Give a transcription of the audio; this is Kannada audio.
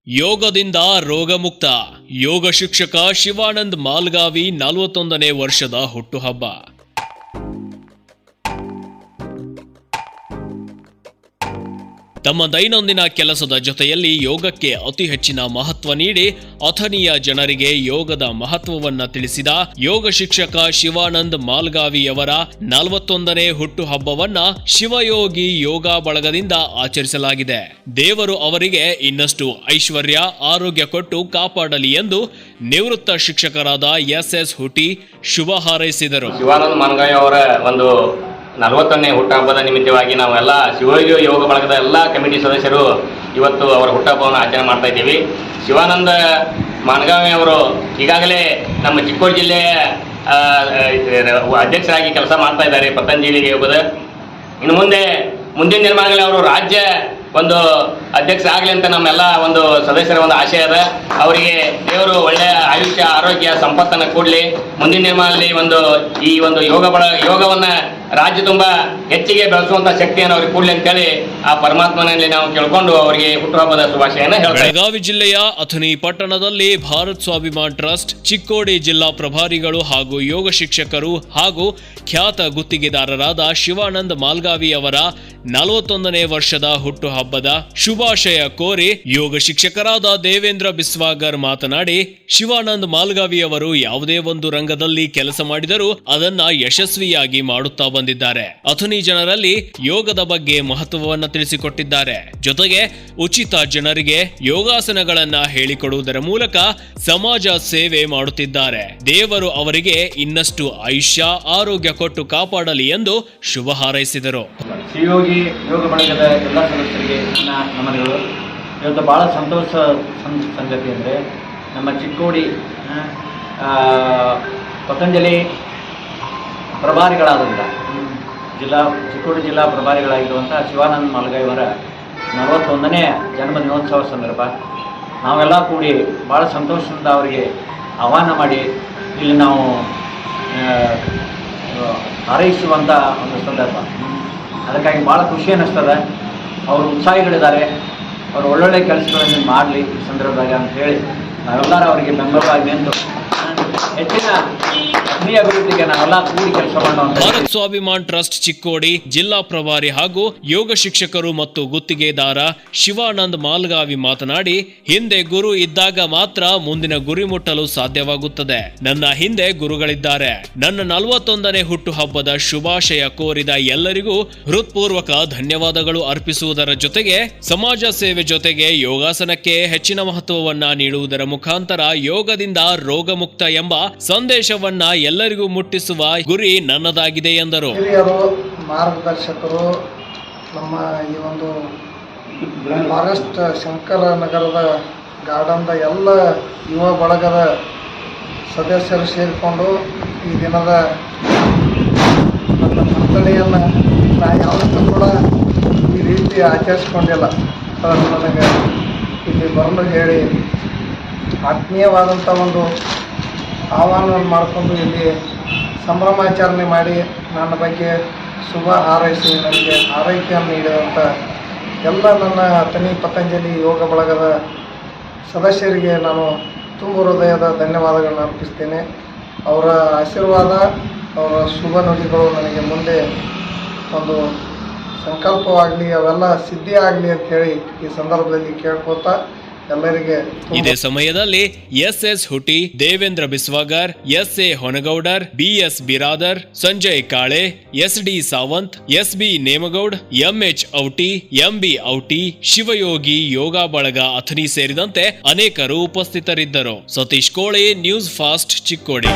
ಯೋಗದಿಂದ ರೋಗಮುಕ್ತ ಯೋಗ ಶಿಕ್ಷಕ ಶಿವಾನಂದ್ ಮಾಲ್ಗಾವಿ 41ನೇ ವರ್ಷದ ಹುಟ್ಟುಹಬ್ಬ. ತಮ್ಮ ದೈನಂದಿನ ಕೆಲಸದ ಜೊತೆಯಲ್ಲಿ ಯೋಗಕ್ಕೆ ಅತಿ ಹೆಚ್ಚಿನ ಮಹತ್ವ ನೀಡಿ ಅಥಣಿಯ ಜನರಿಗೆ ಯೋಗದ ಮಹತ್ವವನ್ನ ತಿಳಿಸಿದ ಯೋಗ ಶಿಕ್ಷಕ ಶಿವಾನಂದ್ ಮಾಲ್ಗಾವಿಯವರ 41ನೇ ಹುಟ್ಟುಹಬ್ಬವನ್ನ ಶಿವಯೋಗಿ ಯೋಗ ಬಳಗದಿಂದ ಆಚರಿಸಲಾಗಿದೆ. ದೇವರು ಅವರಿಗೆ ಇನ್ನಷ್ಟು ಐಶ್ವರ್ಯ ಆರೋಗ್ಯ ಕೊಟ್ಟು ಕಾಪಾಡಲಿ ಎಂದು ನಿವೃತ್ತ ಶಿಕ್ಷಕರಾದ ಎಸ್ ಹುಟಿ ಶುಭ ಹಾರೈಸಿದರು. ಶಿವಾನಂದ್ ಮಾಲ್ಗಾವಿ ಅವರ ಒಂದು 40ನೇ ಹುಟ್ಟುಹಬ್ಬದ ನಿಮಿತ್ತವಾಗಿ ನಾವೆಲ್ಲ ಶಿವಯೋಗಿ ಯೋಗ ಬಳಗದ ಎಲ್ಲ ಕಮಿಟಿ ಸದಸ್ಯರು ಇವತ್ತು ಅವರ ಹುಟ್ಟುಹಬ್ಬವನ್ನು ಆಚರಣೆ ಮಾಡ್ತಾ ಇದ್ದೀವಿ. ಶಿವಾನಂದ ಮಾಲ್ಗಾವಿ ಅವರು ಈಗಾಗಲೇ ನಮ್ಮ ಚಿಕ್ಕೋಡಿ ಜಿಲ್ಲೆಯ ಅಧ್ಯಕ್ಷರಾಗಿ ಕೆಲಸ ಮಾಡ್ತಾ ಇದ್ದಾರೆ ಪತಂಜಲಿ ಯೋಗದ. ಇನ್ನು ಮುಂದಿನ ನಿರ್ಮಾಣಗಳಲ್ಲಿ ಅವರು ರಾಜ್ಯ ಒಂದು ಅಧ್ಯಕ್ಷ ಆಗಲಿ ಅಂತ ನಮ್ಮೆಲ್ಲ ಒಂದು ಸದಸ್ಯರ ಒಂದು ಆಶಯ ಅದ. ಅವರಿಗೆ ದೇವರು ಒಳ್ಳೆಯ ಆಯುಷ್ಯ ಆರೋಗ್ಯ ಸಂಪತ್ತನ್ನು ಕೊಡಲಿ. ಮುಂದಿನ ನಿರ್ಮಾಣದಲ್ಲಿ ಈ ಒಂದು ಯೋಗವನ್ನು ರಾಜ್ಯ ತುಂಬ ಹೆಚ್ಚಿಗೆ ಬೆಳೆಸುವಂತ ಶಕ್ತಿಯನ್ನು ಅವ್ರಿಗೆ ಕೊಡಲಿ ಅಂತೇಳಿ ಆ ಪರಮಾತ್ಮನಲ್ಲಿ ನಾವು ಕೇಳ್ಕೊಂಡು ಅವರಿಗೆ ಹುಟ್ಟುಹಬ್ಬದ ಶುಭಾಶಯನ ಹೇಳ್ತೇವೆ. ಬೆಳಗಾವಿ ಜಿಲ್ಲೆಯ ಅಥಣಿ ಪಟ್ಟಣದಲ್ಲಿ ಭಾರತ್ ಸ್ವಾಭಿಮಾನ್ ಟ್ರಸ್ಟ್, ಚಿಕ್ಕೋಡಿ ಜಿಲ್ಲಾ ಪ್ರಭಾರಿಗಳು ಹಾಗೂ ಯೋಗ ಶಿಕ್ಷಕರು ಹಾಗೂ ಖ್ಯಾತ ಗುತ್ತಿಗೆದಾರರಾದ ಶಿವಾನಂದ್ ಮಾಲ್ಗಾವಿ ಅವರ 41ನೇ ವರ್ಷದ ಹುಟ್ಟುಹಬ್ಬದ ಶುಭಾಶಯ ಕೋರಿ ಯೋಗ ಶಿಕ್ಷಕರಾದ ದೇವೇಂದ್ರ ಬಿಸ್ವಾಗರ್ ಮಾತನಾಡಿ, ಶಿವಾನಂದ್ ಮಾಲ್ಗಾವಿ ಅವರು ಯಾವುದೇ ಒಂದು ರಂಗದಲ್ಲಿ ಕೆಲಸ ಮಾಡಿದರೂ ಅದನ್ನ ಯಶಸ್ವಿಯಾಗಿ ಮಾಡುತ್ತಾ ಬಂದಿದ್ದಾರೆ. ಅಥಣಿ ಜನರಲ್ಲಿ ಯೋಗದ ಬಗ್ಗೆ ಮಹತ್ವವನ್ನು ತಿಳಿಸಿಕೊಟ್ಟಿದ್ದಾರೆ. ಜೊತೆಗೆ ಉಚಿತ ಜನರಿಗೆ ಯೋಗಾಸನಗಳನ್ನ ಹೇಳಿಕೊಡುವುದರ ಮೂಲಕ ಸಮಾಜ ಸೇವೆ ಮಾಡುತ್ತಿದ್ದಾರೆ. ದೇವರು ಅವರಿಗೆ ಇನ್ನಷ್ಟು ಆಯುಷ್ಯ ಆರೋಗ್ಯ ಕೊಟ್ಟು ಕಾಪಾಡಲಿ ಎಂದು ಶುಭ ಹಾರೈಸಿದರು. ಶಿವಯೋಗಿ ಯೋಗ ಬಳಗದ ಎಲ್ಲ ಸದಸ್ಯರಿಗೆ ನಮನಗಳು. ಇವತ್ತು ಭಾಳ ಸಂತೋಷ ಸಂಗತಿ ಅಂದರೆ ನಮ್ಮ ಚಿಕ್ಕೋಡಿ ಪತಂಜಲಿ ಪ್ರಭಾರಿಗಳಾದಂಥ ಚಿಕ್ಕೋಡಿ ಜಿಲ್ಲಾ ಪ್ರಭಾರಿಗಳಾಗಿರುವಂಥ ಶಿವಾನಂದ್ ಮಾಲ್ಗಾವಿ ಅವರ 41ನೇ ಜನ್ಮ ದಿನೋತ್ಸವ ಸಂದರ್ಭ ನಾವೆಲ್ಲ ಕೂಡಿ ಭಾಳ ಸಂತೋಷದಿಂದ ಅವರಿಗೆ ಆಹ್ವಾನ ಮಾಡಿ ಇಲ್ಲಿ ನಾವು ಹಾರೈಸುವಂಥ ಒಂದು ಸಂದರ್ಭ. ಅದಕ್ಕಾಗಿ ಭಾಳ ಖುಷಿ ಅನ್ನಿಸ್ತದೆ. ಅವರು ಉತ್ಸಾಹಿಗಳಿದ್ದಾರೆ, ಅವರು ಒಳ್ಳೊಳ್ಳೆ ಕೆಲಸಗಳನ್ನು ಮಾಡಲಿ ಈ ಸಂದರ್ಭದಾಗ ಅಂತ ಹೇಳಿ ನಾವೆಲ್ಲರೂ ಅವರಿಗೆ ಬೆಂಬಲವಾಗಿ ನಿಂತು ಹೆಚ್ಚಿನ ಅಭಿವೃದ್ಧಿಗೆ ನಾವೆಲ್ಲ ಕೂಡಿ ಕೆಲಸ ಮಾಡೋಣ. ಭಾರತ್ ಸ್ವಾಭಿಮಾನ್ ಟ್ರಸ್ಟ್ ಚಿಕ್ಕೋಡಿ ಜಿಲ್ಲಾ ಪ್ರಭಾರಿ ಹಾಗೂ ಯೋಗ ಶಿಕ್ಷಕರು ಮತ್ತು ಗುತ್ತಿಗೆದಾರ ಶಿವಾನಂದ್ ಮಾಲ್ಗಾವಿ ಮಾತನಾಡಿ, ಹಿಂದೆ ಗುರು ಇದ್ದಾಗ ಮಾತ್ರ ಮುಂದಿನ ಗುರಿ ಮುಟ್ಟಲು ಸಾಧ್ಯವಾಗುತ್ತದೆ. ನನ್ನ ಹಿಂದೆ ಗುರುಗಳಿದ್ದಾರೆ. ನನ್ನ 41ನೇ ಹುಟ್ಟುಹಬ್ಬದ ಶುಭಾಶಯ ಕೋರಿದ ಎಲ್ಲರಿಗೂ ಹೃತ್ಪೂರ್ವಕ ಧನ್ಯವಾದಗಳು ಅರ್ಪಿಸುವುದರ ಜೊತೆಗೆ ಸಮಾಜ ಸೇವೆ ಜೊತೆಗೆ ಯೋಗಾಸನಕ್ಕೆ ಹೆಚ್ಚಿನ ಮಹತ್ವವನ್ನ ನೀಡುವುದರ ಮುಖಾಂತರ ಯೋಗದಿಂದ ರೋಗಮುಕ್ತ ಎಂಬ ಸಂದೇಶವನ್ನ ಎಲ್ಲರಿಗೂ ಮುಟ್ಟಿಸುವ ಗುರಿ ನನ್ನದಾಗಿದೆ ಎಂದರು. ಹಿರಿಯರು, ಮಾರ್ಗದರ್ಶಕರು, ನಮ್ಮ ಈ ಒಂದು ಫಾರೆಸ್ಟ್ ಶಂಕರನಗರದ ಗಾರ್ಡನ್ದ ಎಲ್ಲ ಯುವ ಬಳಗದ ಸದಸ್ಯರು ಸೇರಿಕೊಂಡು ಈ ದಿನದ ನನ್ನ ಬರ್ತಡೆಯನ್ನು ನಾ ಯಾವತ್ತೂ ಕೂಡ ಈ ರೀತಿ ಆಚರಿಸ್ಕೊಂಡಿಲ್ಲ. ಅದನ್ನು ನನಗೆ ಇಲ್ಲಿ ಬರಲು ಹೇಳಿ ಆತ್ಮೀಯವಾದಂಥ ಒಂದು ಆಹ್ವಾನವನ್ನು ಮಾಡಿಕೊಂಡು ಇಲ್ಲಿ ಸಂಭ್ರಮಾಚರಣೆ ಮಾಡಿ ನನ್ನ ಬಗ್ಗೆ ಶುಭ ಹಾರೈಸಿ ನನಗೆ ಆರೈಕೆಯನ್ನು ನೀಡಿದಂಥ ಎಲ್ಲ ನನ್ನ ಅಥಣಿ ಪತಂಜಲಿ ಯೋಗ ಬಳಗದ ಸದಸ್ಯರಿಗೆ ನಾನು ತುಂಬ ಹೃದಯದ ಧನ್ಯವಾದಗಳನ್ನು ಅರ್ಪಿಸ್ತೇನೆ. ಅವರ ಆಶೀರ್ವಾದ, ಅವರ ಶುಭ ನುಡಿಗಳು ನನಗೆ ಮುಂದೆ ಒಂದು ಸಂಕಲ್ಪವಾಗಲಿ, ಅವೆಲ್ಲ ಸಿದ್ಧಿ ಆಗಲಿ ಅಂತ ಹೇಳಿ ಈ ಸಂದರ್ಭದಲ್ಲಿ ಕೇಳ್ಕೊತಾ ಎಲ್ಲರಿಗೆ. ಇದೇ ಸಮಯದಲ್ಲಿ S Huti, Devendra Biswagar, S Honagoudar, BS Biradar, Sanjay Kale, SD. Sawant, SB. Nemagoud, MH Auti, MB Auti, Shivayogi Yoga Balaga Athani ಸೇರಿದಂತೆ ಅನೇಕರು ಉಪಸ್ಥಿತರಿದ್ದರು. Satish Kole, news fast, Chikkodi.